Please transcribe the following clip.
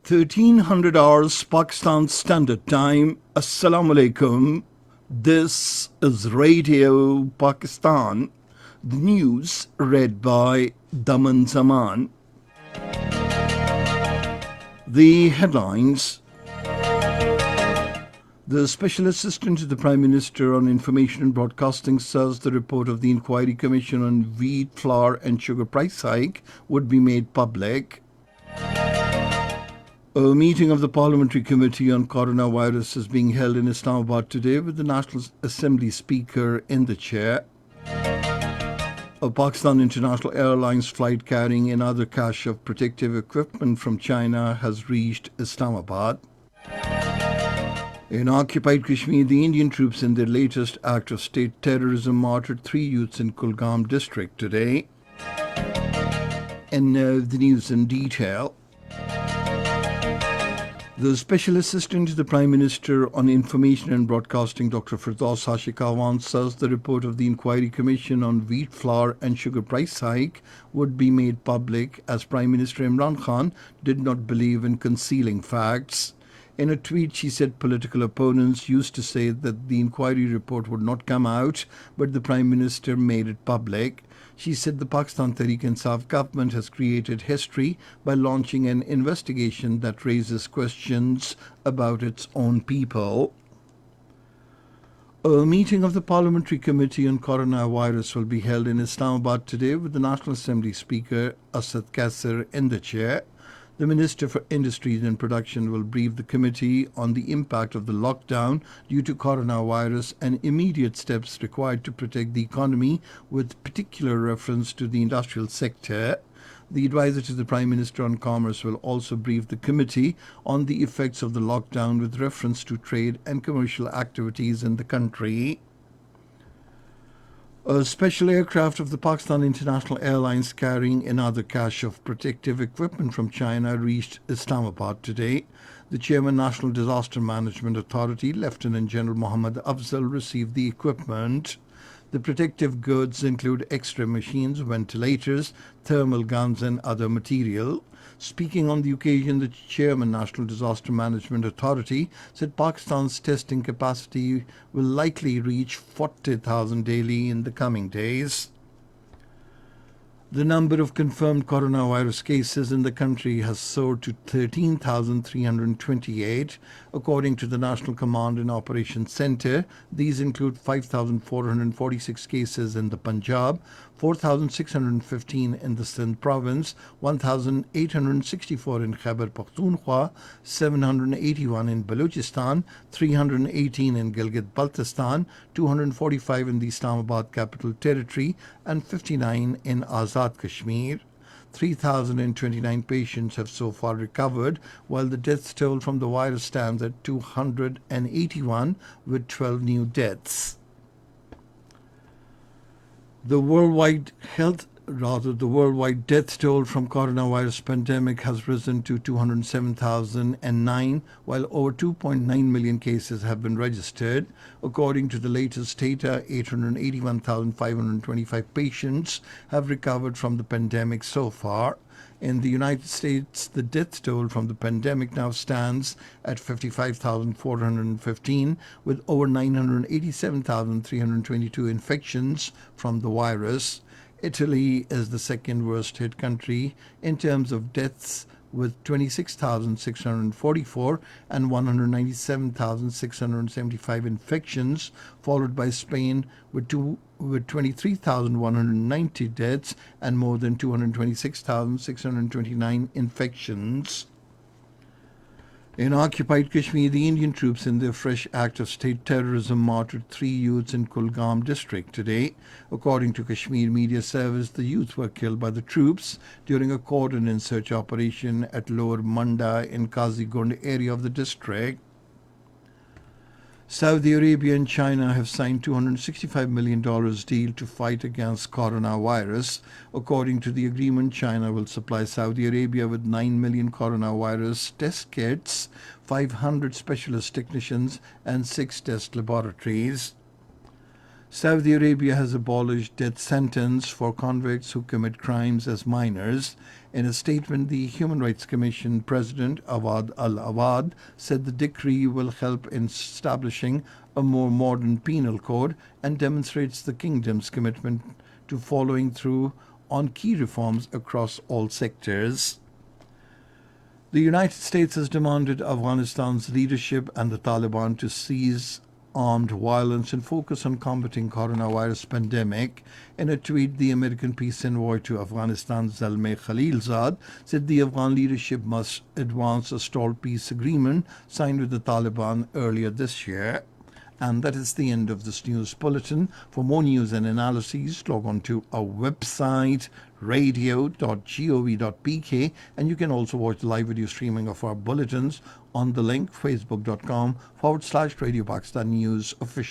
1300 hours Pakistan Standard Time. Assalamu alaikum. This is Radio Pakistan. The news read by Daman Zaman. The headlines. The Special Assistant to the Prime Minister on Information and Broadcasting says the report of the Inquiry Commission on wheat, flour and sugar price hike would be made public. A meeting of the Parliamentary Committee on Coronavirus is being held in Islamabad today with the National Assembly Speaker in the chair. A Pakistan International Airlines flight carrying another cache of protective equipment from China has reached Islamabad. In occupied Kashmir, the Indian troops in their latest act of state terrorism martyred 3 youths in Kulgam district today. And now the news in detail. The Special Assistant to the Prime Minister on Information and Broadcasting, Dr. Firdaus Hashikawan, says the report of the Inquiry Commission on wheat, flour and sugar price hike would be made public as Prime Minister Imran Khan did not believe in concealing facts. In a tweet, she said political opponents used to say that the inquiry report would not come out, but the Prime Minister made it public. She said the Pakistan Tehreek-e-Insaf government has created history by launching an investigation that raises questions about its own people. A meeting of the Parliamentary Committee on Coronavirus will be held in Islamabad today with the National Assembly Speaker Asad Kassar in the chair. The Minister for Industries and Production will brief the committee on the impact of the lockdown due to coronavirus and immediate steps required to protect the economy, with particular reference to the industrial sector. The advisor to the Prime Minister on Commerce will also brief the committee on the effects of the lockdown with reference to trade and commercial activities in the country. A special aircraft of the Pakistan International Airlines carrying another cache of protective equipment from China reached Islamabad today. The Chairman, National Disaster Management Authority, Lieutenant General Mohammad Afzal, received the equipment. The protective goods include X-ray machines, ventilators, thermal guns and other material. Speaking on the occasion, the Chairman, National Disaster Management Authority, said Pakistan's testing capacity will likely reach 40,000 daily in the coming days. The number of confirmed coronavirus cases in the country has soared to 13,328, according to the National Command and Operations Centre. These include 5,446 cases in the Punjab, 4,615 in the Sindh province, 1,864 in Khyber Pakhtunkhwa, 781 in Balochistan, 318 in Gilgit-Baltistan, 245 in the Islamabad Capital Territory, and 59 in Azad Kashmir. 3,029 patients have so far recovered, while the death toll from the virus stands at 281, with 12 new deaths. The worldwide death toll from coronavirus pandemic has risen to 207,009, while over 2.9 million cases have been registered. According to the latest data, 881,525 patients have recovered from the pandemic so far. In the United States, the death toll from the pandemic now stands at 55,415, with over 987,322 infections from the virus. Italy is the second worst hit country in terms of deaths, with 26,644 and 197,675 infections, followed by Spain with 23,190 deaths and more than 226,629 infections. In occupied Kashmir, the Indian troops in their fresh act of state terrorism martyred 3 youths in Kulgam district today. According to Kashmir Media Service, the youths were killed by the troops during a cordon search operation at Lower Munda in Kazigund area of the district. Saudi Arabia and China have signed $265 million deal to fight against coronavirus. According to the agreement, China will supply Saudi Arabia with 9 million coronavirus test kits, 500 specialist technicians, and 6 test laboratories. Saudi Arabia has abolished death sentence for convicts who commit crimes as minors. In a statement, the Human Rights Commission President Awad Al-Awad said the decree will help in establishing a more modern penal code and demonstrates the kingdom's commitment to following through on key reforms across all sectors. The United States has demanded Afghanistan's leadership and the Taliban to cease armed violence and focus on combating coronavirus pandemic. In a tweet, the American peace envoy to Afghanistan, Zalmay Khalilzad, said the Afghan leadership must advance a stalled peace agreement signed with the Taliban earlier this year. And that is the end of this news bulletin. For more news and analyses, log on to our website, radio.gov.pk, and you can also watch the live video streaming of our bulletins on the link facebook.com/Radio Pakistan News Official.